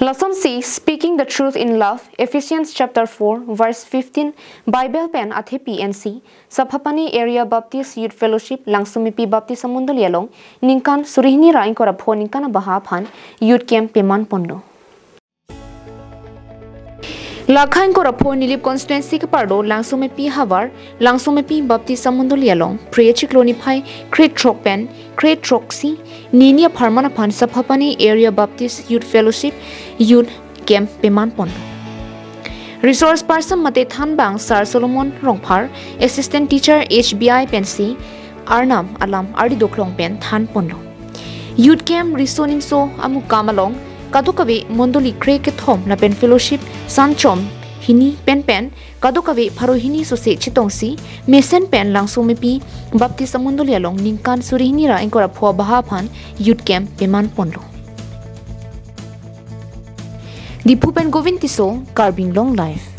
Lesson C, Speaking the Truth in Love, Ephesians chapter 4, verse 15, Bible pen at PNC, Saphapani Area Baptist Youth Fellowship, Langsomepi Baptist aMondoli along, Ninkan Surihini Rain Korapho Ninkan Bahapan, Youth Camp Peman Pondo. Lakhain Korapho Nilip Constituency Kapardo, Langsomepi Havar, Langsomepi Baptist aMondoli along, Preachiklonipai, Crate Trok Pen, Crate Troxy, Ninia Parmanapan Saphapani Area Baptist Youth Fellowship, Youth Camp Peman Pondo. Resource person Mate Thanbang Sar Solomon Rongpar, Assistant Teacher HBI Pensi, Arnam Alam Ardi Doklong Pen Than Pondo. Youth Camp Risoninso Amukamalong, Kadukavi Mondoli Kreke Thom na Pen Fellowship, Sanchom, Hini Pen Pen, Kadukavi Parohini Sose Chitongsi, Mesen Pen Langsomepi Baptist aMondoli along Ninkan Surihini Rain Korapho Bahapan, Youth Camp Peman Pondo. Dipupen Govintiso, Carbing Long Life.